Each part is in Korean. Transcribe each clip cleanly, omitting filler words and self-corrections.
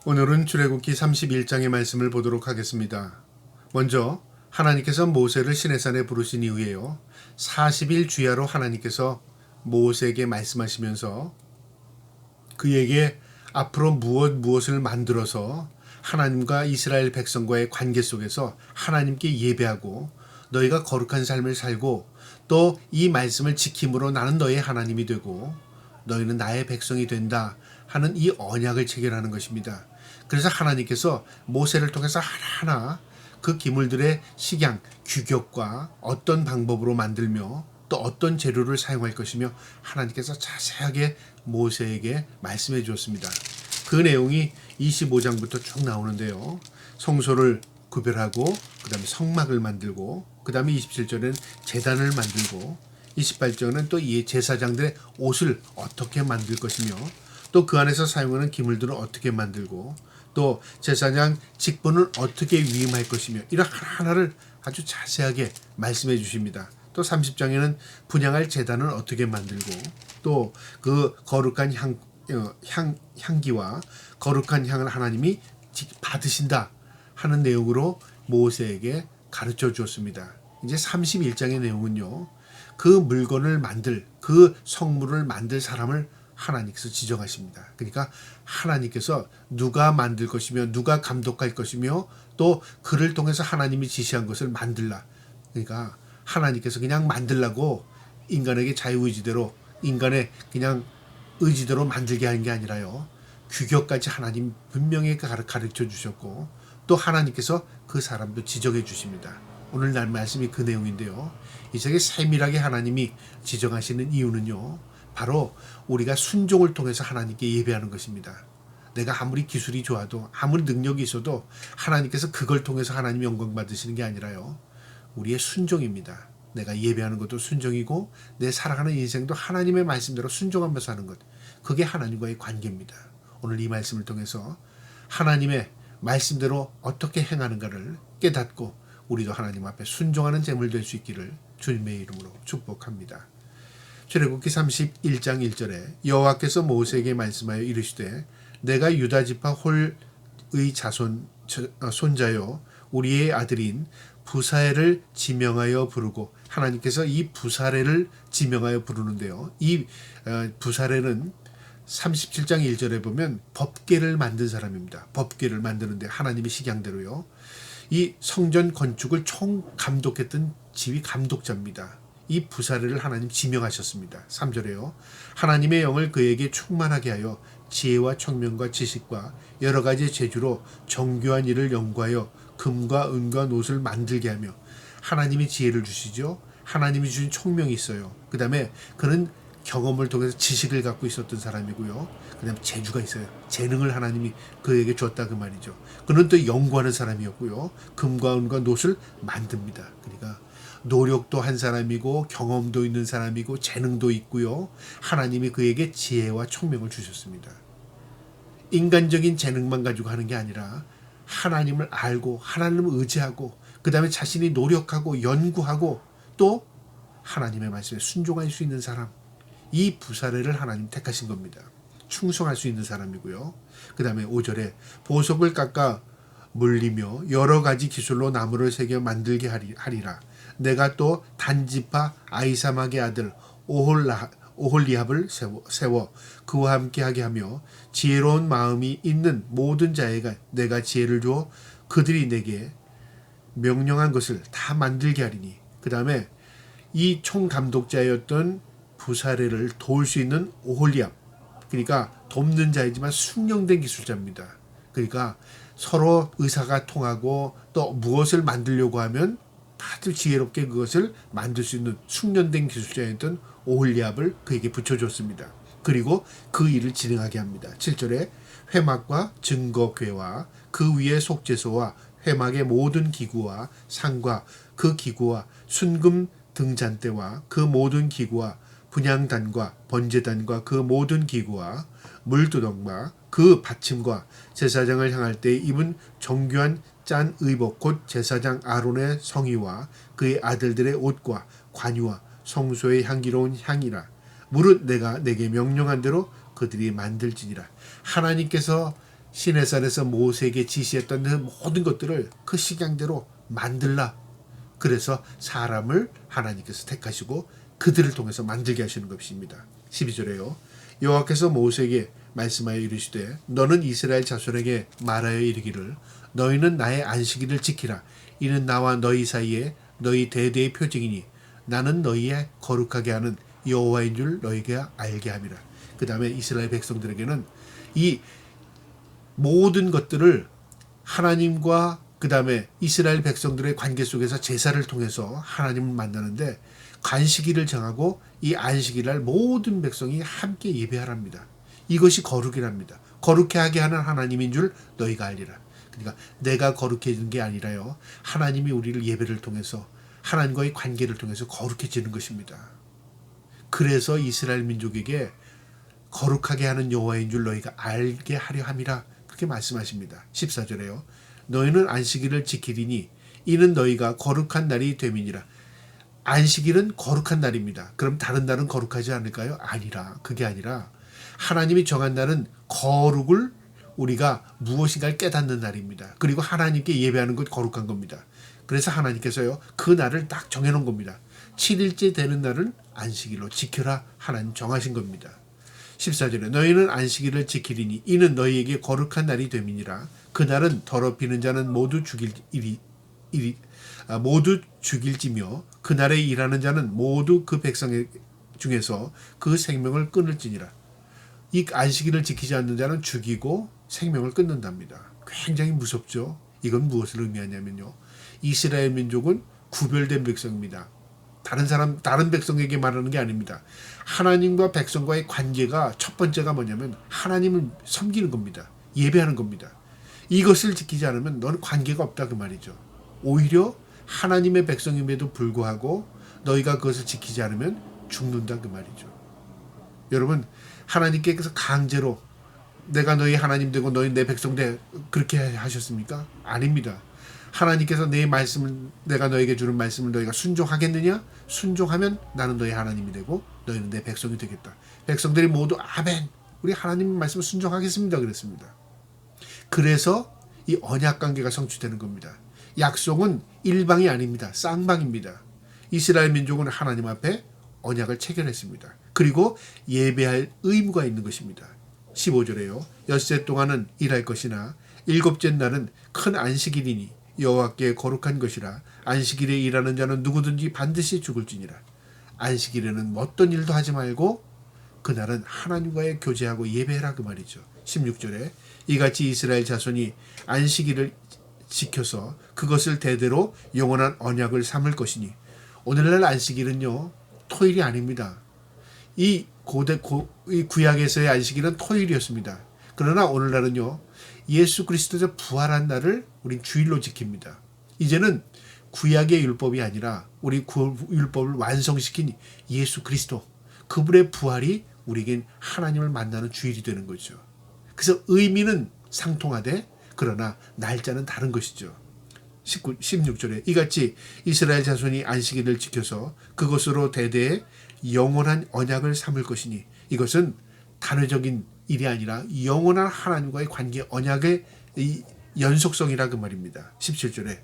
오늘은 출애굽기 31장의 말씀을 보도록 하겠습니다. 먼저 하나님께서 모세를 시내산에 부르신 이후에요. 40일 주야로 하나님께서 모세에게 말씀하시면서 그에게 앞으로 무엇을 만들어서 하나님과 이스라엘 백성과의 관계 속에서 하나님께 예배하고 너희가 거룩한 삶을 살고 또 이 말씀을 지킴으로 나는 너의 하나님이 되고 너희는 나의 백성이 된다 하는 이 언약을 체결하는 것입니다. 그래서 하나님께서 모세를 통해서 하나하나 그 기물들의 식양, 규격과 어떤 방법으로 만들며 또 어떤 재료를 사용할 것이며 하나님께서 자세하게 모세에게 말씀해 주었습니다. 그 내용이 25장부터 쭉 나오는데요. 성소를 구별하고 그 다음에 성막을 만들고 그 다음에 27절에는 제단을 만들고 28절은 또 이 제사장들의 옷을 어떻게 만들 것이며 또 그 안에서 사용하는 기물들을 어떻게 만들고 또 제사장 직분을 어떻게 위임할 것이며 이런 하나하나를 아주 자세하게 말씀해 주십니다. 또 30장에는 분향할 제단을 어떻게 만들고 또 그 거룩한 향기와 거룩한 향을 하나님이 받으신다 하는 내용으로 모세에게 가르쳐 주었습니다. 이제 31장의 내용은요. 그 물건을 만들 그 성물을 만들 사람을 하나님께서 지정하십니다. 그러니까 하나님께서 누가 만들 것이며 누가 감독할 것이며 또 그를 통해서 하나님이 지시한 것을 만들라. 그러니까 하나님께서 그냥 만들라고 인간에게 자유의지대로 인간의 그냥 의지대로 만들게 하는 게 아니라요. 규격까지 하나님 분명히 가르쳐 주셨고 또 하나님께서 그 사람도 지정해 주십니다. 오늘날 말씀이 그 내용인데요. 이 세계 세밀하게 하나님이 지정하시는 이유는요. 바로 우리가 순종을 통해서 하나님께 예배하는 것입니다. 내가 아무리 기술이 좋아도 아무리 능력이 있어도 하나님께서 그걸 통해서 하나님 영광 받으시는 게 아니라요. 우리의 순종입니다. 내가 예배하는 것도 순종이고 내 살아가는 인생도 하나님의 말씀대로 순종하면서 하는 것. 그게 하나님과의 관계입니다. 오늘 이 말씀을 통해서 하나님의 말씀대로 어떻게 행하는가를 깨닫고 우리도 하나님 앞에 순종하는 제물 될 수 있기를 주님의 이름으로 축복합니다. 출애굽기 31장 1절에 여호와께서 모세에게 말씀하여 이르시되 내가 유다 지파 홀의 손자요 우리의 아들인 부사엘을 지명하여 부르고 하나님께서 이 부사엘을 지명하여 부르는데요. 이 부사엘은 37장 1절에 보면 법궤를 만든 사람입니다. 법궤를 만드는데 하나님의 식양대로요. 이 성전 건축을 총 감독했던 지휘 감독자입니다. 이 부사엘을 하나님 지명하셨습니다. 3절에요. 하나님의 영을 그에게 충만하게 하여 지혜와 청명과 지식과 여러 가지 재주로 정교한 일을 연구하여 금과 은과 노를 만들게 하며 하나님이 지혜를 주시죠. 하나님이 주신 총명이 있어요. 그 다음에 그는 경험을 통해서 지식을 갖고 있었던 사람이고요. 그 다음에 재주가 있어요. 재능을 하나님이 그에게 줬다 그 말이죠. 그는 또 연구하는 사람이었고요. 금과 은과 노를 만듭니다. 그러니까 노력도 한 사람이고 경험도 있는 사람이고 재능도 있고요. 하나님이 그에게 지혜와 총명을 주셨습니다. 인간적인 재능만 가지고 하는 게 아니라 하나님을 알고 하나님을 의지하고 그 다음에 자신이 노력하고 연구하고 또 하나님의 말씀에 순종할 수 있는 사람, 이 부사엘을 하나님 택하신 겁니다. 충성할 수 있는 사람이고요. 그 다음에 5절에 보석을 깎아 물리며 여러 가지 기술로 나무를 새겨 만들게 하리라. 내가 또 단지파 아이사막의 아들 오홀리압을 세워 그와 함께하게 하며 지혜로운 마음이 있는 모든 자에게 내가 지혜를 주어 그들이 내게 명령한 것을 다 만들게 하리니 그 다음에 이 총감독자였던 부사엘을 도울 수 있는 오홀리압 그러니까 돕는 자이지만 숙련된 기술자입니다. 그러니까 서로 의사가 통하고 또 무엇을 만들려고 하면 다들 지혜롭게 그것을 만들 수 있는 숙련된 기술자였던 오홀리압을 그에게 붙여줬습니다. 그리고 그 일을 진행하게 합니다. 7절에 회막과 증거궤와 그 위에 속죄소와 회막의 모든 기구와 상과 그 기구와 순금 등잔대와 그 모든 기구와 분향단과 번제단과 그 모든 기구와 물두덩과 그 받침과 제사장을 향할 때 입은 정교한 짠 의복 곧 제사장 아론의 성의와 그의 아들들의 옷과 관유와 성소의 향기로운 향이라 무릇 내가 내게 명령한 대로 그들이 만들지니라. 하나님께서 시내산에서 모세에게 지시했던 그 모든 것들을 그 식양대로 만들라. 그래서 사람을 하나님께서 택하시고 그들을 통해서 만들게 하시는 것입니다. 12절에요. 여호와께서 모세에게 말씀하여 이르시되 너는 이스라엘 자손에게 말하여 이르기를 너희는 나의 안식일을 지키라. 이는 나와 너희 사이에 너희 대대의 표징이니 나는 너희의 거룩하게 하는 여호와인 줄 너희가 알게 함이라. 그 다음에 이스라엘 백성들에게는 이 모든 것들을 하나님과 그 다음에 이스라엘 백성들의 관계 속에서 제사를 통해서 하나님을 만나는데 안식일을 정하고 이 안식일날 모든 백성이 함께 예배하랍니다. 이것이 거룩이랍니다. 거룩해 하게 하는 하나님인 줄 너희가 알리라. 그러니까 내가 거룩해지는 게 아니라요. 하나님이 우리를 예배를 통해서 하나님과의 관계를 통해서 거룩해지는 것입니다. 그래서 이스라엘 민족에게 거룩하게 하는 여호와인 줄 너희가 알게 하려 함이라. 그렇게 말씀하십니다. 14절에요. 너희는 안식일을 지키리니 이는 너희가 거룩한 날이 됨이니라. 안식일은 거룩한 날입니다. 그럼 다른 날은 거룩하지 않을까요? 아니라. 그게 아니라 하나님이 정한 날은 거룩을 우리가 무엇인가를 깨닫는 날입니다. 그리고 하나님께 예배하는 것 거룩한 겁니다. 그래서 하나님께서요 그 날을 딱 정해놓은 겁니다. 7일째 되는 날을 안식일로 지켜라 하나님 정하신 겁니다. 14절에 너희는 안식일을 지키리니 이는 너희에게 거룩한 날이 됨이니라. 그날은 더럽히는 자는 모두 죽일지며 그날에 일하는 자는 모두 그 백성 중에서 그 생명을 끊을지니라. 이 안식일을 지키지 않는 자는 죽이고 생명을 끊는답니다. 굉장히 무섭죠. 이건 무엇을 의미하냐면요. 이스라엘 민족은 구별된 백성입니다. 다른 백성에게 말하는 게 아닙니다. 하나님과 백성과의 관계가 첫 번째가 뭐냐면 하나님을 섬기는 겁니다. 예배하는 겁니다. 이것을 지키지 않으면 너는 관계가 없다 그 말이죠. 오히려 하나님의 백성임에도 불구하고 너희가 그것을 지키지 않으면 죽는다 그 말이죠. 여러분 하나님께서 강제로 내가 너희 하나님 되고 너희 내 백성 돼 그렇게 하셨습니까? 아닙니다. 하나님께서 내 말씀을 내가 너에게 주는 말씀을 너희가 순종하겠느냐? 순종하면 나는 너희 하나님이 되고 너희는 내 백성이 되겠다. 백성들이 모두 아멘. 우리 하나님 말씀을 순종하겠습니다. 그랬습니다. 그래서 이 언약 관계가 성취되는 겁니다. 약속은 일방이 아닙니다. 쌍방입니다. 이스라엘 민족은 하나님 앞에 언약을 체결했습니다. 그리고 예배할 의무가 있는 것입니다. 15절에요. 엿새 동안은 일할 것이나 일곱째 날은 큰 안식일이니 여호와께 거룩한 것이라. 안식일에 일하는 자는 누구든지 반드시 죽을지니라. 안식일에는 어떤 일도 하지 말고 그날은 하나님과의 교제하고 예배해라 그 말이죠. 16절에 이같이 이스라엘 자손이 안식일을 지켜서 그것을 대대로 영원한 언약을 삼을 것이니. 오늘날 안식일은요 토일이 아닙니다. 이 구약에서의 안식일은 토일이었습니다. 그러나 오늘날은요 예수 그리스도의 부활한 날을 우린 주일로 지킵니다. 이제는 구약의 율법이 아니라 우리 율법을 완성시킨 예수 그리스도 그분의 부활이 우리에겐 하나님을 만나는 주일이 되는 거죠. 그래서 의미는 상통하되 그러나 날짜는 다른 것이죠. 16절에 이같이 이스라엘 자손이 안식일을 지켜서 그것으로 대대에 영원한 언약을 삼을 것이니. 이것은 단회적인 일이 아니라 영원한 하나님과의 관계 언약의 연속성이라 그 말입니다. 17절에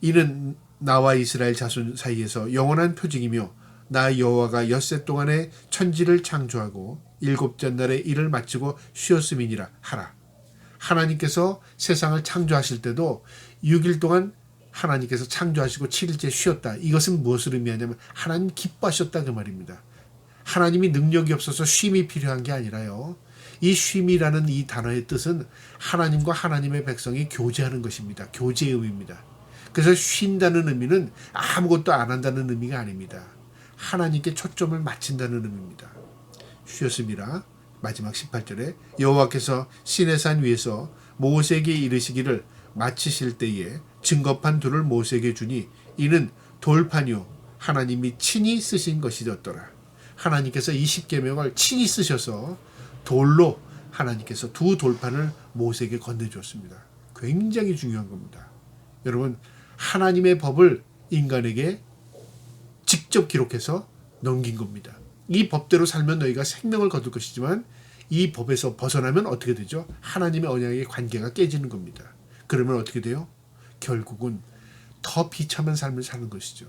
이는 나와 이스라엘 자손 사이에서 영원한 표징이며 나 여호와가 엿새 동안에 천지를 창조하고 일곱째 날에 일을 마치고 쉬었음이니라 하라. 하나님께서 세상을 창조하실 때도 6일 동안 하나님께서 창조하시고 7일째 쉬었다. 이것은 무엇을 의미하냐면 하나님 기뻐하셨다 그 말입니다. 하나님이 능력이 없어서 쉼이 필요한 게 아니라요. 이 쉼이라는 이 단어의 뜻은 하나님과 하나님의 백성이 교제하는 것입니다. 교제의 의미입니다. 그래서 쉰다는 의미는 아무것도 안 한다는 의미가 아닙니다. 하나님께 초점을 맞춘다는 의미입니다. 쉬었습니다. 마지막 18절에 여호와께서 시내산 위에서 모세에게 이르시기를 마치실 때에 증거판 둘을 모세에게 주니 이는 돌판이요 하나님이 친히 쓰신 것이었더라. 하나님께서 이 십계명을 친히 쓰셔서 돌로 하나님께서 두 돌판을 모세에게 건네주었습니다. 굉장히 중요한 겁니다. 여러분 하나님의 법을 인간에게 직접 기록해서 넘긴 겁니다. 이 법대로 살면 너희가 생명을 거둘 것이지만 이 법에서 벗어나면 어떻게 되죠? 하나님의 언약의 관계가 깨지는 겁니다. 그러면 어떻게 돼요? 결국은 더 비참한 삶을 사는 것이죠.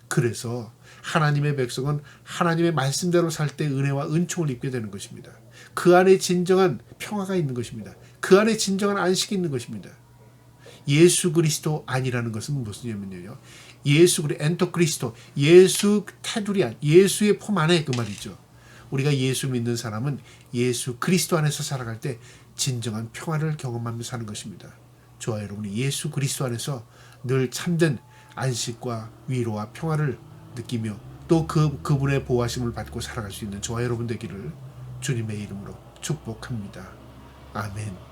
그래서 하나님의 백성은 하나님의 말씀대로 살 때 은혜와 은총을 입게 되는 것입니다. 그 안에 진정한 평화가 있는 것입니다. 그 안에 진정한 안식이 있는 것입니다. 예수 그리스도 아니라는 것은 무엇이냐면요. 엔토 그리스도, 예수 테두리 안, 예수의 품 안에 그 말이죠. 우리가 예수 믿는 사람은 예수 그리스도 안에서 살아갈 때 진정한 평화를 경험하며 사는 것입니다. 저와 여러분이 예수 그리스도 안에서 늘 참된 안식과 위로와 평화를 느끼며 또 그분의 보호하심을 받고 살아갈 수 있는 저와 여러분 되기를 주님의 이름으로 축복합니다. 아멘.